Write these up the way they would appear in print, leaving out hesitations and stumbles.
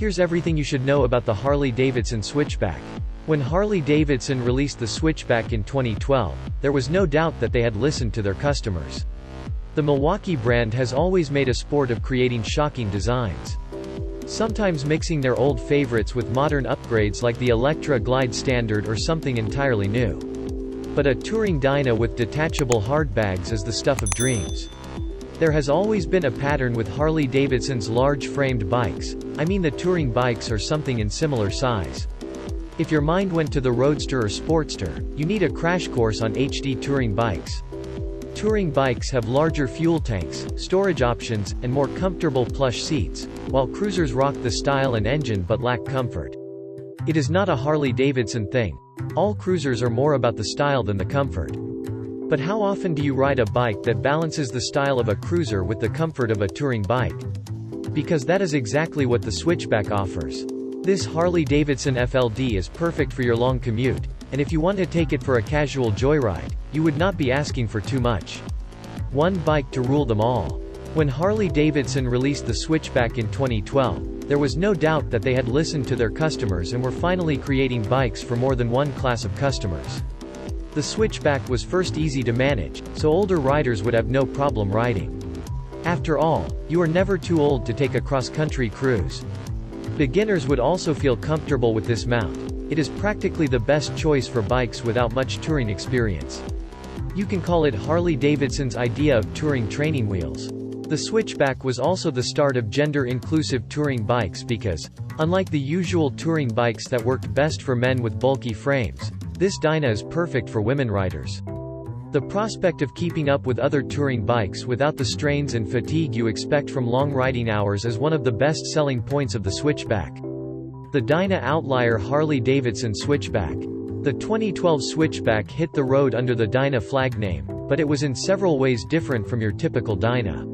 Here's everything you should know about the Harley-Davidson Switchback. When Harley-Davidson released the Switchback in 2012, there was no doubt that they had listened to their customers. The Milwaukee brand has always made a sport of creating shocking designs. Sometimes mixing their old favorites with modern upgrades like the Electra Glide Standard or something entirely new. But a touring Dyna with detachable hard bags is the stuff of dreams. There has always been a pattern with Harley-Davidson's large-framed bikes. I mean, the touring bikes are something in similar size. If your mind went to the Roadster or Sportster, you need a crash course on HD touring bikes. Touring bikes have larger fuel tanks, storage options, and more comfortable plush seats, while cruisers rock the style and engine but lack comfort. It is not a Harley-Davidson thing. All cruisers are more about the style than the comfort. But how often do you ride a bike that balances the style of a cruiser with the comfort of a touring bike? Because that is exactly what the Switchback offers. This Harley-Davidson FLD is perfect for your long commute, and if you want to take it for a casual joyride, you would not be asking for too much. One bike to rule them all. When Harley-Davidson released the Switchback in 2012, there was no doubt that they had listened to their customers and were finally creating bikes for more than one class of customers. The Switchback was first easy to manage, so older riders would have no problem riding. After all, you are never too old to take a cross-country cruise. Beginners would also feel comfortable with this mount. It is practically the best choice for bikes without much touring experience. You can call it Harley-Davidson's idea of touring training wheels. The Switchback was also the start of gender-inclusive touring bikes because, unlike the usual touring bikes that worked best for men with bulky frames, this Dyna is perfect for women riders. The prospect of keeping up with other touring bikes without the strains and fatigue you expect from long riding hours is one of the best-selling points of the Switchback. The Dyna Outlier Harley-Davidson Switchback. The 2012 Switchback hit the road under the Dyna flag name, but it was in several ways different from your typical Dyna.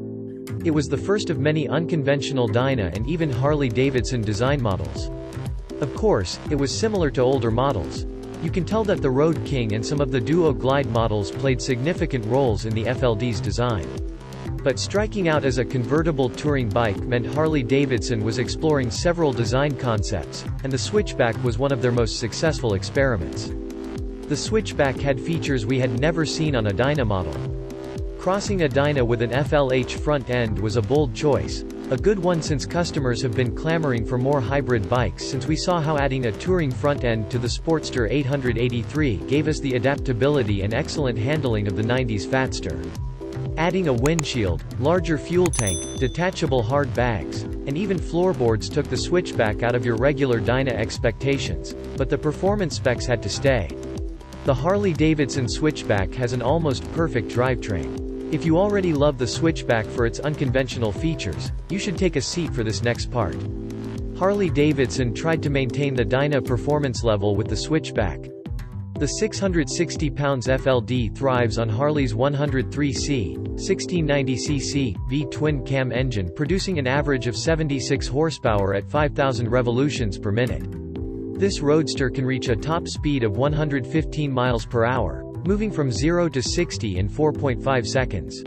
It was the first of many unconventional Dyna and even Harley-Davidson design models. Of course, it was similar to older models. You can tell that the Road King and some of the Duo Glide models played significant roles in the FLD's design. But striking out as a convertible touring bike meant Harley-Davidson was exploring several design concepts, and the Switchback was one of their most successful experiments. The Switchback had features we had never seen on a Dyna model. Crossing a Dyna with an FLH front end was a bold choice, a good one since customers have been clamoring for more hybrid bikes since we saw how adding a touring front end to the Sportster 883 gave us the adaptability and excellent handling of the 90s Fatster. Adding a windshield, larger fuel tank, detachable hard bags, and even floorboards took the Switchback out of your regular Dyna expectations, but the performance specs had to stay. The Harley-Davidson Switchback has an almost perfect drivetrain. If you already love the Switchback for its unconventional features, you should take a seat for this next part. Harley-Davidson tried to maintain the Dyna performance level with the Switchback. The 660 pounds FLD thrives on Harley's 103C, 1690cc, V-twin-cam engine producing an average of 76 horsepower at 5,000 revolutions per minute. This roadster can reach a top speed of 115 miles per hour, moving from 0 to 60 in 4.5 seconds.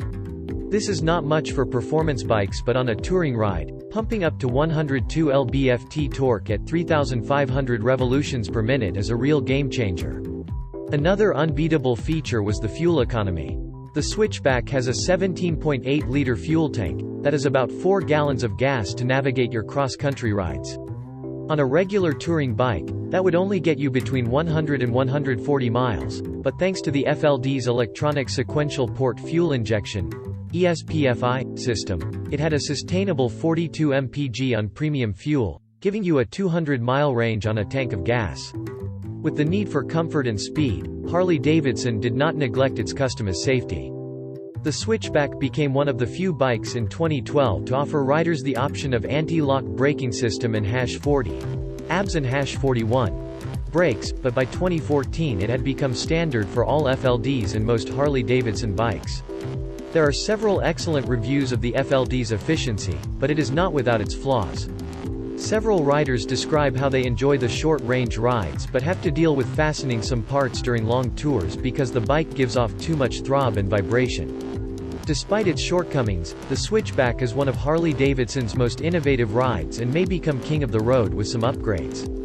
This is not much for performance bikes, but on a touring ride, pumping up to 102 lb-ft torque at 3,500 revolutions per minute is a real game-changer. Another unbeatable feature was the fuel economy. The Switchback has a 17.8-liter fuel tank, that is about 4 gallons of gas to navigate your cross-country rides. On a regular touring bike, that would only get you between 100 and 140 miles, but thanks to the FLD's electronic sequential port fuel injection (ESPFI) system, it had a sustainable 42 mpg on premium fuel, giving you a 200-mile range on a tank of gas. With the need for comfort and speed, Harley-Davidson did not neglect its customers' safety. The Switchback became one of the few bikes in 2012 to offer riders the option of anti-lock braking system and #40, ABS and #41 brakes, but by 2014 it had become standard for all FLDs and most Harley-Davidson bikes. There are several excellent reviews of the FLD's efficiency, but it is not without its flaws. Several riders describe how they enjoy the short-range rides but have to deal with fastening some parts during long tours because the bike gives off too much throb and vibration. Despite its shortcomings, the Switchback is one of Harley-Davidson's most innovative rides and may become king of the road with some upgrades.